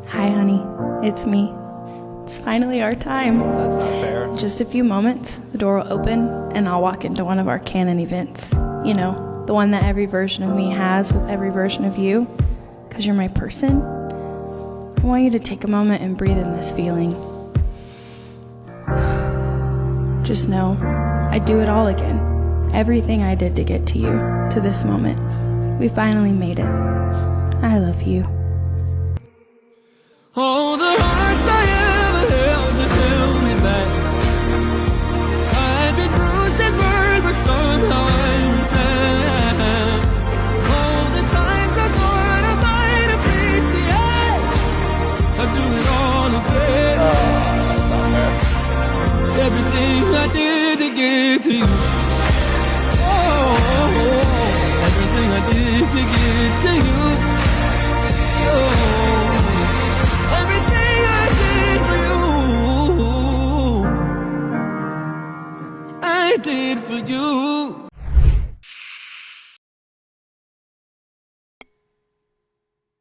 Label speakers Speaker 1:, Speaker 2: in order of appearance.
Speaker 1: Hi, honey. It's me. It's finally our time.
Speaker 2: That's not fair.
Speaker 1: In just a few moments, the door will open, and I'll walk into one of our canon events. You know, the one that every version of me has with every version of you. Because you're my person. I want you to take a moment and breathe in this feeling. Just know, I'd do it all again. Everything I did to get to you, to this moment. We finally made it. I love you.
Speaker 3: All the hearts I ever held just held me back. I've been bruised and burned, but somehow I'm intact. All the times I thought I might have reached the end, I'd do it all again.
Speaker 2: That's not fair.
Speaker 3: Everything I did to get to you. Oh, everything I did to get to you. Oh. Everything I did for you, I did for you.